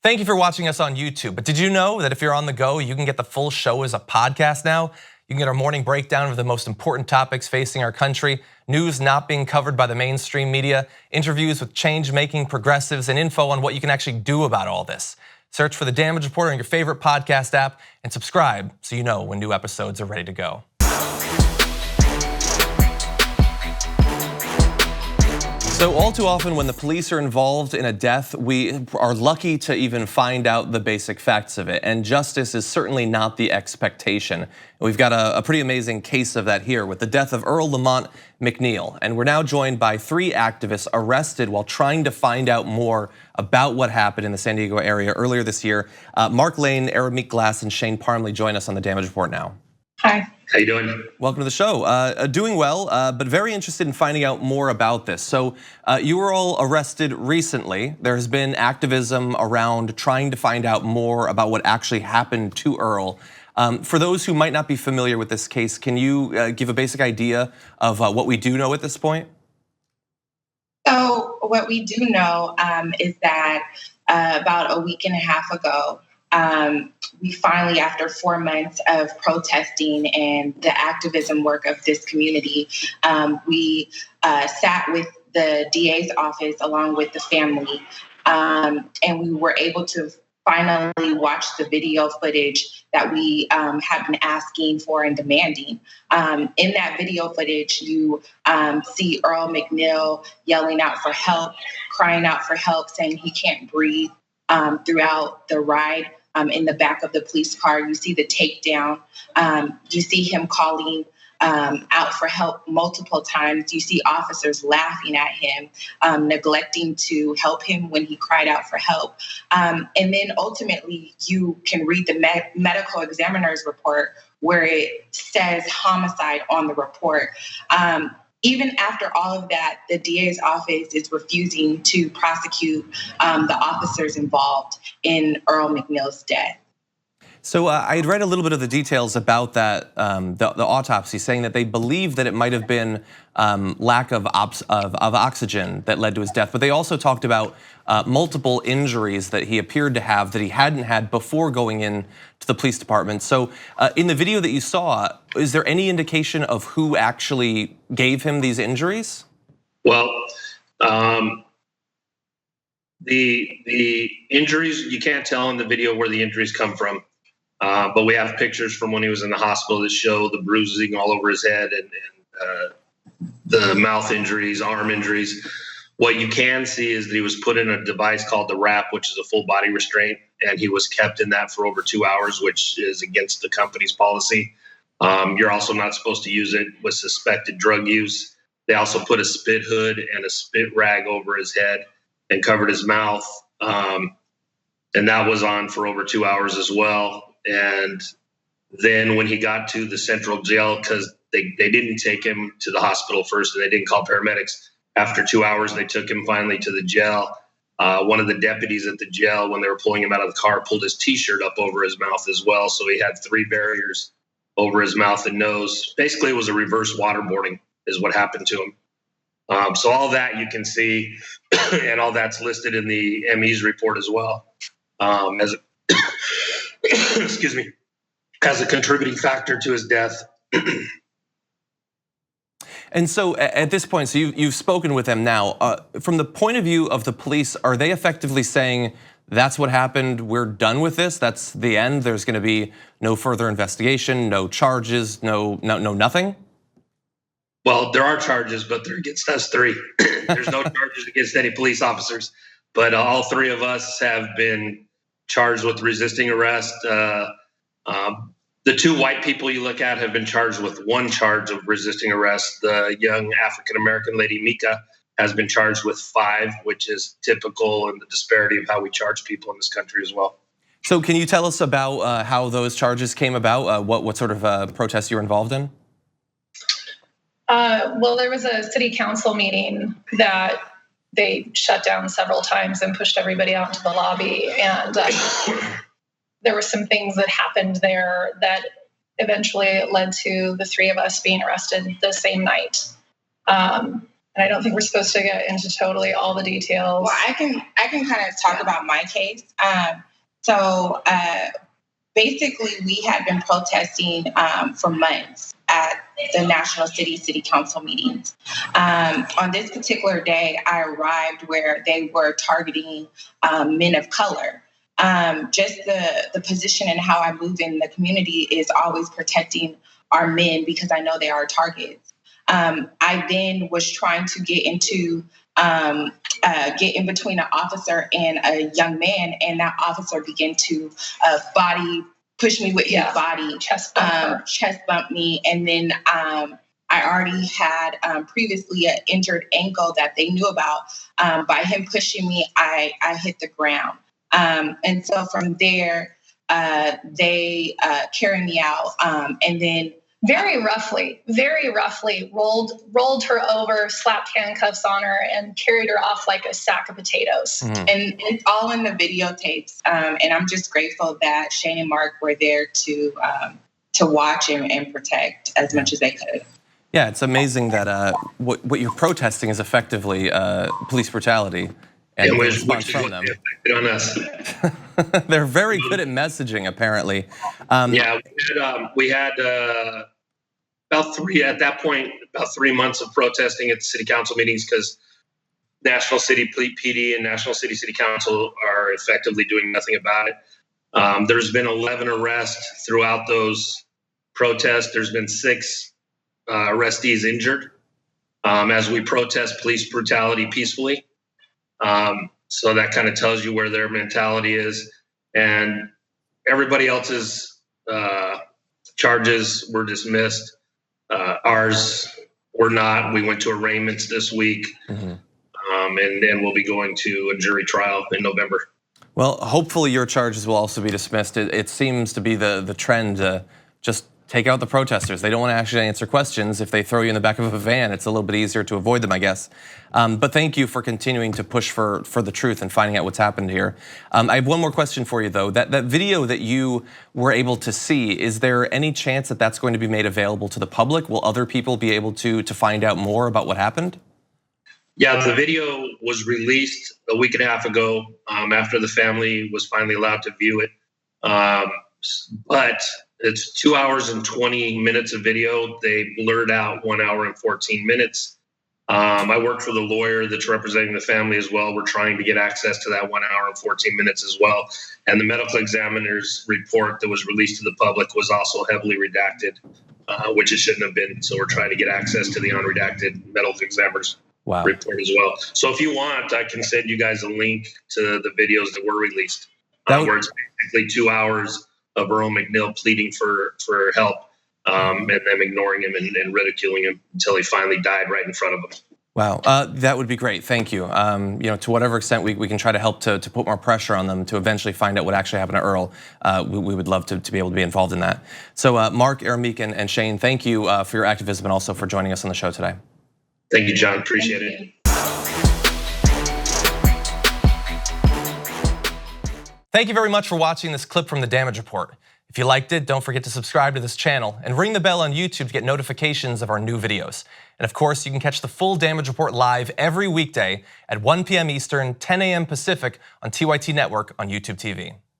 Thank you for watching us on YouTube. But did you know that if you're on the go, you can get the full show as a podcast now? You can get our morning breakdown of the most important topics facing our country, news not being covered by the mainstream media, interviews with change-making progressives, and info on what you can actually do about all this. Search for The Damage Report on your favorite podcast app and subscribe so you know when new episodes are ready to go. So all too often when the police are involved in a death, we are lucky to even find out the basic facts of it. And justice is certainly not the expectation. We've got a pretty amazing case of that here with the death of Earl McNeil. And we're now joined by 3 activists arrested while trying to find out more about what happened in the San Diego area earlier this year. Mark Lane, Arameek Glass, and Shane Parmley join us on the Damage Report now. Hi. How you doing? Welcome to the show. Doing well, but very interested in finding out more about this. So you were all arrested recently. There has been activism around trying to find out more about what actually happened to Earl. For those who might not be familiar with this case, can you give a basic idea of what we do know at this point? So what we do know is that about a week and a half ago, we finally, after 4 months of protesting and the activism work of this community, we sat with the DA's office along with the family, and we were able to finally watch the video footage that we have been asking for and demanding. In that video footage, you see Earl McNeil yelling out for help, crying out for help, saying he can't breathe throughout the ride. In the back of the police car, you see the takedown. You see him calling out for help multiple times. You see officers laughing at him, neglecting to help him when he cried out for help. And then ultimately, you can read the medical examiner's report where it says homicide on the report. Even after all of that, the DA's office is refusing to prosecute the officers involved in Earl McNeil's death. So I had read a little bit of the details about that, the autopsy, saying that they believe that it might have been lack of oxygen that led to his death. But they also talked about multiple injuries that he appeared to have that he hadn't had before going in to the police department. So in the video that you saw, is there any indication of who actually gave him these injuries? Well, the injuries, you can't tell in the video where the injuries come from. But we have pictures from when he was in the hospital that show the bruising all over his head and the mouth injuries, arm injuries. What you can see is that he was put in a device called the wrap, which is a full body restraint, and he was kept in that for over 2 hours, which is against the company's policy. You're also not supposed to use it with suspected drug use. They also put a spit hood and a spit rag over his head and covered his mouth. And that was on for over 2 hours as well. And then when he got to the central jail, because they didn't take him to the hospital first and they didn't call paramedics. After 2 hours, they took him finally to the jail. One of the deputies at the jail, when they were pulling him out of the car, pulled his T-shirt up over his mouth as well. So he had 3 barriers over his mouth and nose. Basically, it was a reverse waterboarding is what happened to him. So all that you can see, and all that's listed in the ME's report as well. Excuse me, as a contributing factor to his death. And so at this point, so you've spoken with them now. From the point of view of the police, are they effectively saying that's what happened, we're done with this, that's the end, there's gonna be no further investigation, no charges, no nothing? Well, there are charges, but they're against us 3. There's no charges against any police officers, but all 3 of us have been charged with resisting arrest. The 2 white people you look at have been charged with 1 charge of resisting arrest. The young African-American lady, Mika, has been charged with 5, which is typical in the disparity of how we charge people in this country as well. So can you tell us about how those charges came about? What sort of protests you were involved in? Well, there was a city council meeting that they shut down several times and pushed everybody out into the lobby. And there were some things that happened there that eventually led to the 3 of us being arrested the same night. And I don't think we're supposed to get into totally all the details. Well, I can kind of talk about my case. So basically, we had been protesting for months at the National City Council meetings. On this particular day, I arrived where they were targeting men of color. Just the position and how I move in the community is always protecting our men because I know they are targets. I then was trying to get in between an officer and a young man, and that officer began to push me with his body, chest bump me, and then I already had previously an injured ankle that they knew about. By him pushing me, I hit the ground, and so from there they carried me out, and then. Very roughly rolled her over, slapped handcuffs on her, and carried her off like a sack of potatoes. Mm-hmm. And it's all in the videotapes. And I'm just grateful that Shane and Mark were there to watch and protect as much as they could. Yeah, it's amazing that what you're protesting is effectively police brutality. And response from them. On us. They're very good at messaging, apparently. We had about 3 months of protesting at the city council meetings because National City PD and National City Council are effectively doing nothing about it. There's been 11 arrests throughout those protests. There's been 6 arrestees injured as we protest police brutality peacefully. So that kind of tells you where their mentality is, and everybody else's charges were dismissed. Ours were not. We went to arraignments this week, and we'll be going to a jury trial in November. Well, hopefully your charges will also be dismissed. It seems to be the trend to just take out the protesters. They don't want to actually answer questions. If they throw you in the back of a van, it's a little bit easier to avoid them, I guess. But thank you for continuing to push for the truth and finding out what's happened here. I have one more question for you, though. That video that you were able to see, is there any chance that that's going to be made available to the public? Will other people be able to find out more about what happened? Yeah, the video was released a week and a half ago after the family was finally allowed to view it. But it's 2 hours and 20 minutes of video. They blurred out 1 hour and 14 minutes. I work for the lawyer that's representing the family as well. We're trying to get access to that 1 hour and 14 minutes as well. And the medical examiner's report that was released to the public was also heavily redacted, which it shouldn't have been. So we're trying to get access to the unredacted medical examiner's report as well. So if you want, I can send you guys a link to the videos that were released, where it's basically 2 hours of Earl McNeil pleading for help, and them ignoring him and ridiculing him until he finally died right in front of him. Wow, that would be great. Thank you. To whatever extent we can try to help to put more pressure on them to eventually find out what actually happened to Earl. We would love to be able to be involved in that. So Mark, Ermique, and Shane, thank you for your activism and also for joining us on the show today. Thank you, John. Appreciate it. Thank you very much for watching this clip from the Damage Report. If you liked it, don't forget to subscribe to this channel and ring the bell on YouTube to get notifications of our new videos. And of course, you can catch the full Damage Report live every weekday at 1 p.m. Eastern, 10 a.m. Pacific on TYT Network on YouTube TV.